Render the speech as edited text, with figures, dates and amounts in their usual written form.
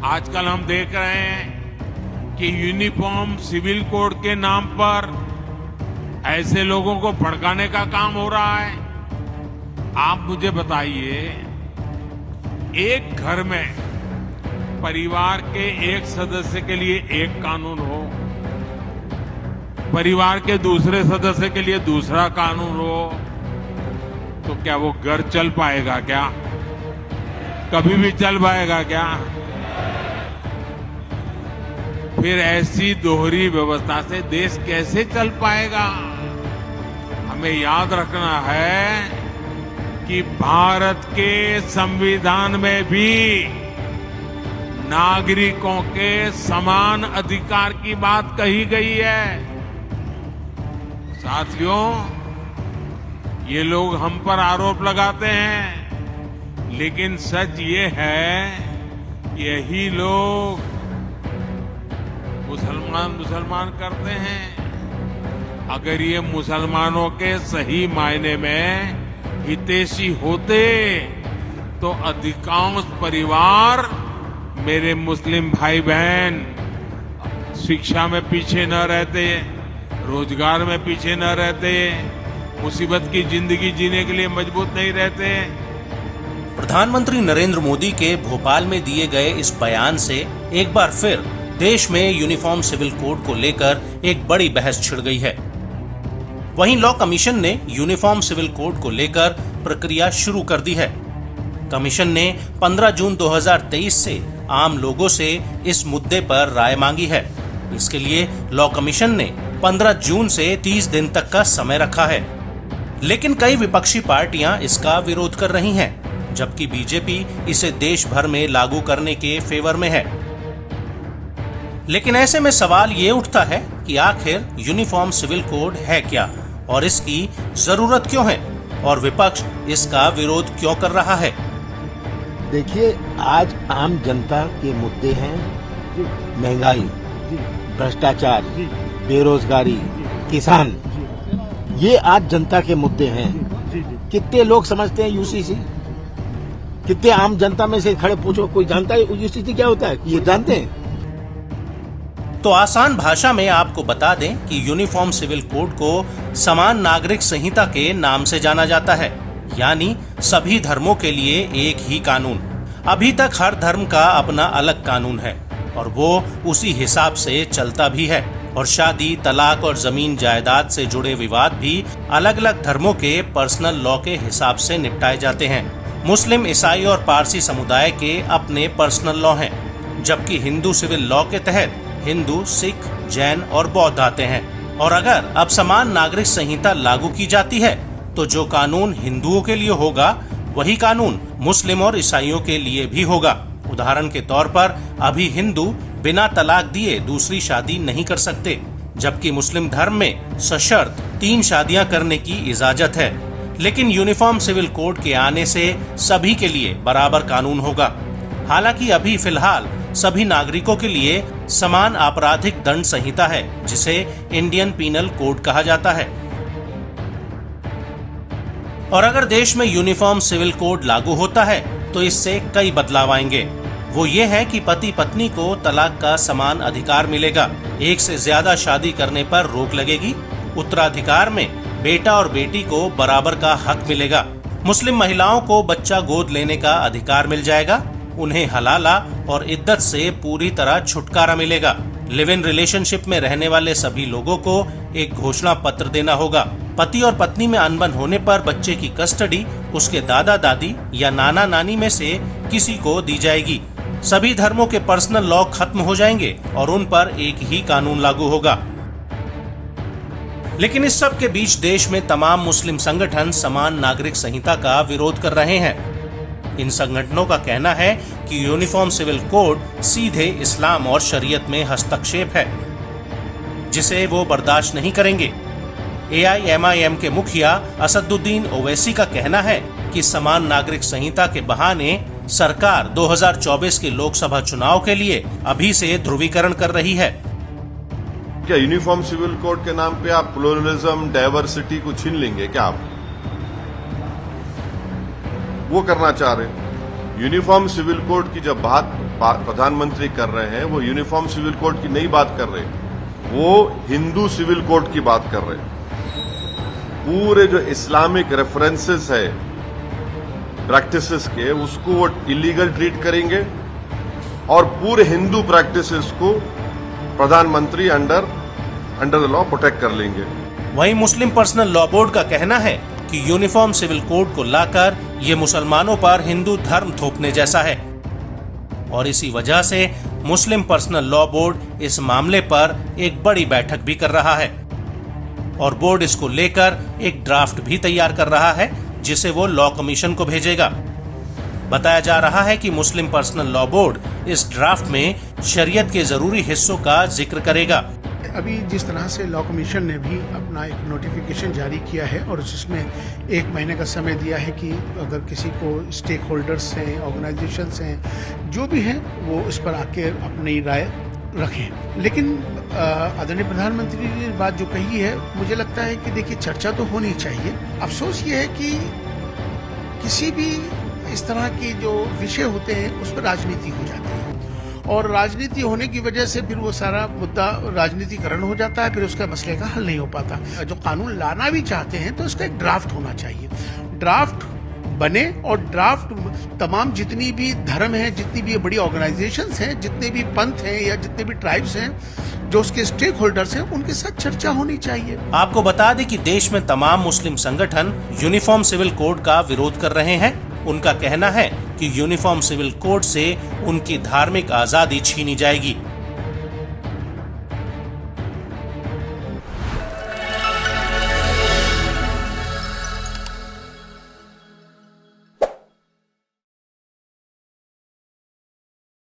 आजकल हम देख रहे हैं कि यूनिफॉर्म सिविल कोड के नाम पर ऐसे लोगों को भड़काने का काम हो रहा है। आप मुझे बताइए, एक घर में परिवार के एक सदस्य के लिए एक कानून हो, परिवार के दूसरे सदस्य के लिए दूसरा कानून हो, तो क्या वो घर चल पाएगा? क्या कभी भी चल पाएगा क्या? फिर ऐसी दोहरी व्यवस्था से देश कैसे चल पाएगा? हमें याद रखना है कि भारत के संविधान में भी नागरिकों के समान अधिकार की बात कही गई है। साथियों, ये लोग हम पर आरोप लगाते हैं, लेकिन सच ये है यही लोग मुसलमान करते हैं। अगर ये मुसलमानों के सही मायने में हितैषी होते तो अधिकांश परिवार, मेरे मुस्लिम भाई बहन, शिक्षा में पीछे न रहते, रोजगार में पीछे न रहते, मुसीबत की जिंदगी जीने के लिए मजबूत नहीं रहते। प्रधानमंत्री नरेंद्र मोदी के भोपाल में दिए गए इस बयान से एक बार फिर देश में यूनिफॉर्म सिविल कोड को लेकर एक बड़ी बहस छिड़ गई है। वहीं लॉ कमीशन ने यूनिफॉर्म सिविल कोड को लेकर प्रक्रिया शुरू कर दी है। कमीशन ने 15 जून 2023 से आम लोगों से इस मुद्दे पर राय मांगी है। इसके लिए लॉ कमीशन ने 15 जून से 30 दिन तक का समय रखा है, लेकिन कई विपक्षी पार्टियां इसका विरोध कर रही हैं, जबकि बीजेपी इसे देश भर में लागू करने के फेवर में है। लेकिन ऐसे में सवाल ये उठता है कि आखिर यूनिफॉर्म सिविल कोड है क्या और इसकी जरूरत क्यों है, और विपक्ष इसका विरोध क्यों कर रहा है। देखिए, आज आम जनता के मुद्दे हैं महंगाई, भ्रष्टाचार, बेरोजगारी, किसान, ये आज जनता के मुद्दे हैं। कितने लोग समझते हैं यूसीसी? कितने आम जनता में से खड़े पूछो, कोई जानता है यूसीसी क्या होता है? ये जानते हैं? तो आसान भाषा में आपको बता दें कि यूनिफॉर्म सिविल कोड को समान नागरिक संहिता के नाम से जाना जाता है, यानी सभी धर्मों के लिए एक ही कानून। अभी तक हर धर्म का अपना अलग कानून है और वो उसी हिसाब से चलता भी है, और शादी, तलाक और जमीन जायदाद से जुड़े विवाद भी अलग अलग धर्मों के पर्सनल लॉ के हिसाब से निपटाए जाते हैं। मुस्लिम, ईसाई और पारसी समुदाय के अपने पर्सनल लॉ हैं, जबकि हिंदू सिविल लॉ के तहत हिंदू, सिख, जैन और बौद्ध आते हैं। और अगर अब समान नागरिक संहिता लागू की जाती है तो जो कानून हिंदुओं के लिए होगा वही कानून मुस्लिम और ईसाइयों के लिए भी होगा। उदाहरण के तौर पर अभी हिंदू बिना तलाक दिए दूसरी शादी नहीं कर सकते, जबकि मुस्लिम धर्म में सशर्त 3 शादियां करने की इजाजत है। लेकिन यूनिफॉर्म सिविल कोड के आने से सभी के लिए बराबर कानून होगा। हालांकि अभी फिलहाल सभी नागरिकों के लिए समान आपराधिक दंड संहिता है, जिसे इंडियन पीनल कोड कहा जाता है। और अगर देश में यूनिफॉर्म सिविल कोड लागू होता है तो इससे कई बदलाव आएंगे। वो ये है कि पति पत्नी को तलाक का समान अधिकार मिलेगा, एक से ज्यादा शादी करने पर रोक लगेगी, उत्तराधिकार में बेटा और बेटी को बराबर का हक मिलेगा, मुस्लिम महिलाओं को बच्चा गोद लेने का अधिकार मिल जाएगा, उन्हें हलाला और इद्दत से पूरी तरह छुटकारा मिलेगा। लिव इन रिलेशनशिप में रहने वाले सभी लोगों को एक घोषणा पत्र देना होगा। पति और पत्नी में अनबन होने पर बच्चे की कस्टडी उसके दादा दादी या नाना नानी में से किसी को दी जाएगी। सभी धर्मों के पर्सनल लॉ खत्म हो जाएंगे और उन पर एक ही कानून लागू होगा। लेकिन इस सब के बीच देश में तमाम मुस्लिम संगठन समान नागरिक संहिता का विरोध कर रहे हैं। इन संगठनों का कहना है कि यूनिफॉर्म सिविल कोड सीधे इस्लाम और शरीयत में हस्तक्षेप है, जिसे वो बर्दाश्त नहीं करेंगे। AIMIM के मुखिया असदुद्दीन ओवैसी का कहना है कि समान नागरिक संहिता के बहाने सरकार 2024 के लोकसभा चुनाव के लिए अभी से ध्रुवीकरण कर रही है। क्या यूनिफॉर्म सिविल कोड के नाम पे आप प्लुरलिज्म, डाइवर्सिटी को छीन लेंगे क्या? आप वो करना चाह रहे हैं? यूनिफॉर्म सिविल कोड की जब बात प्रधानमंत्री कर रहे हैं, वो यूनिफॉर्म सिविल कोड की नहीं बात कर रहे, वो हिंदू सिविल कोड की बात कर रहे। पूरे जो इस्लामिक रेफरेंसेस है प्रैक्टिसेस के, उसको वो इलीगल ट्रीट करेंगे और पूरे हिंदू प्रैक्टिसेस को प्रधानमंत्री अंडर द लॉ प्रोटेक्ट कर लेंगे। वहीं मुस्लिम पर्सनल लॉ बोर्ड का कहना है कि यूनिफॉर्म सिविल कोड को लाकर ये मुसलमानों पर हिंदू धर्म थोपने जैसा है और इसी वजह से मुस्लिम पर्सनल लॉ बोर्ड इस मामले पर एक बड़ी बैठक भी कर रहा है और बोर्ड इसको लेकर एक ड्राफ्ट भी तैयार कर रहा है जिसे वो लॉ कमीशन को भेजेगा। बताया जा रहा है कि मुस्लिम पर्सनल लॉ बोर्ड इस ड्राफ्ट में शरीयत के जरूरी हिस्सों का जिक्र करेगा। अभी जिस तरह से लॉ कमीशन ने भी अपना एक नोटिफिकेशन जारी किया है और जिसमें 1 महीने का समय दिया है कि अगर किसी को स्टेक होल्डर्स हैं, ऑर्गेनाइजेशंस हैं, जो भी हैं, वो इस पर आके अपनी राय रखें। लेकिन आदरणीय प्रधानमंत्री ने बात जो कही है, मुझे लगता है कि देखिए चर्चा तो होनी चाहिए। अफसोस ये है कि किसी भी इस तरह के जो विषय होते हैं उस पर राजनीति हो जाती है और राजनीति होने की वजह से फिर वो सारा मुद्दा राजनीतिकरण हो जाता है, फिर उसका मसले का हल नहीं हो पाता। जो कानून लाना भी चाहते हैं तो उसका एक ड्राफ्ट होना चाहिए, ड्राफ्ट बने और ड्राफ्ट तमाम जितनी भी धर्म हैं, जितनी भी बड़ी ऑर्गेनाइजेशंस हैं, जितने भी पंथ हैं या जितने भी ट्राइब्स हैं, जो उसके स्टेक होल्डर्स हैं, उनके साथ चर्चा होनी चाहिए। आपको बता दें कि देश में तमाम मुस्लिम संगठन यूनिफॉर्म सिविल कोड का विरोध कर रहे हैं। उनका कहना है कि यूनिफॉर्म सिविल कोड से उनकी धार्मिक आजादी छीनी जाएगी।